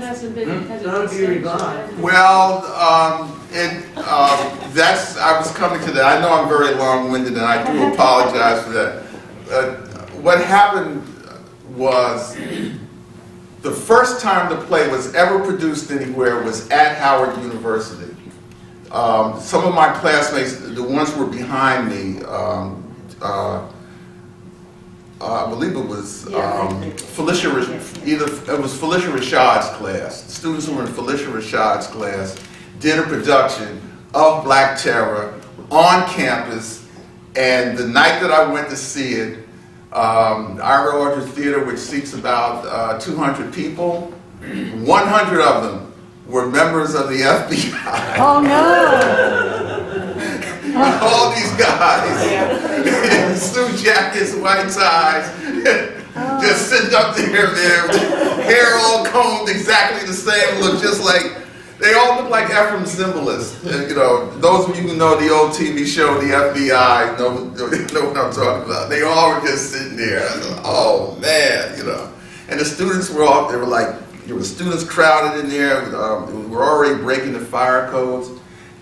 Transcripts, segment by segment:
hasn't been, has it Don't be been revived. Well, that's, I was coming to that. I know I'm very long-winded and I do apologize for that. What happened was, the first time the play was ever produced anywhere was at Howard University. Some of my classmates, the ones who were behind me, I believe it was Felicia, it was Felicia Rashad's class. The students who were in Felicia Rashad's class did a production of Black Terror on campus, and the night that I went to see it, Ira Aldridge Theater, which seats about 200 people, 100 of them were members of the FBI. Oh no! All these guys in suit jackets, white ties, just sitting up there, their hair all combed exactly the same, look just like, they all look like Ephraim Zimbalist. You know, those of you who know the old TV show, The FBI, know what I'm talking about. They all were just sitting there. I thought, oh man, you know. And the students were all, they were like, there were students crowded in there. We were already breaking the fire codes.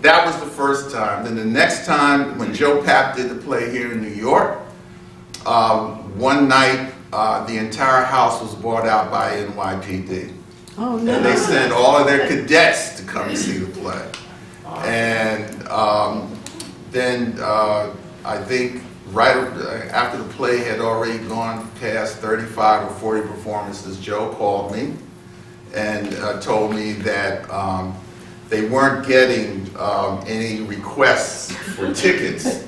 That was the first time. Then the next time, when Joe Papp did the play here in New York, one night the entire house was bought out by NYPD. Oh no! And they sent all of their cadets to come and see the play. And then I think right after the play had already gone past 35 or 40 performances, Joe called me and told me that they weren't getting any requests for tickets,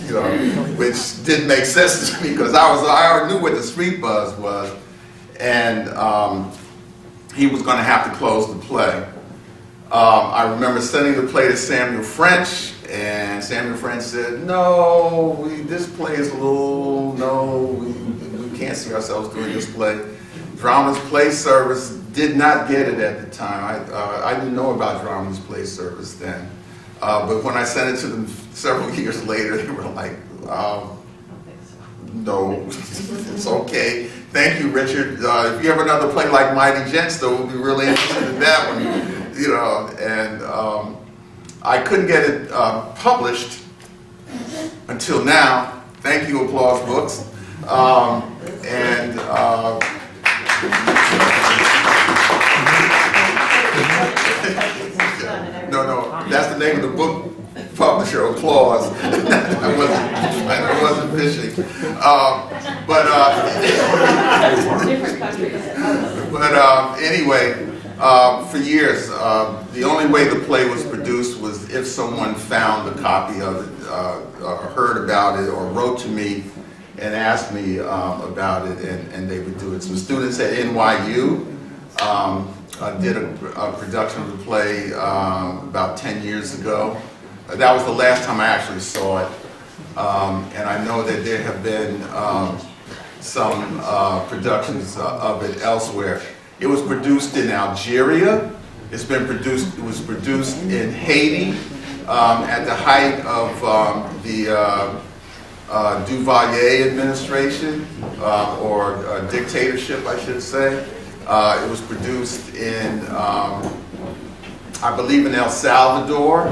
you know, which didn't make sense to me because I already knew what the street buzz was, and he was going to have to close the play. I remember sending the play to Samuel French, and Samuel French said, "No, this play is a little, no, we can't see ourselves doing this play." Drama's Play Service did not get it at the time. I didn't know about Drama's Play Service then. But when I sent it to them several years later, they were like, no, it's okay. Thank you, Richard. If you have another play like Mighty Gents, though, we'll be really interested in that one. You know, and I couldn't get it published until now. Thank you, Applause Books. No, that's the name of the book publisher, Applause. I wasn't fishing. Anyway, for years, the only way the play was produced was if someone found a copy of it, or heard about it, or wrote to me and asked me about it, and they would do it. Some students at NYU did a production of the play about 10 years ago. That was the last time I actually saw it. And I know that there have been some productions of it elsewhere. It was produced in Algeria. It was produced in Haiti at the height of the Duvalier administration, or dictatorship, I should say. It was produced in, I believe, in El Salvador,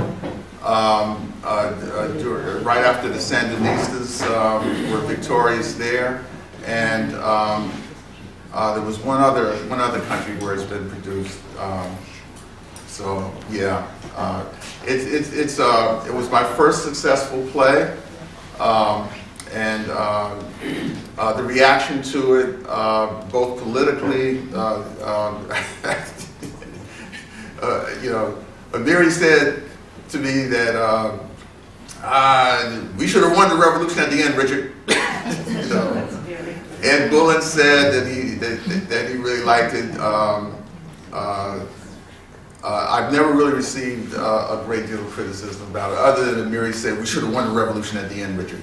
right after the Sandinistas were victorious there, and there was one other country where it's been produced. So yeah, it was my first successful play. And the reaction to it, both politically, you know, Amiri said to me that we should have won the revolution at the end, Richard. You know. Ed Bullen said that he really liked it. I've never really received a great deal of criticism about it, other than Amiri said we should have won the revolution at the end, Richard.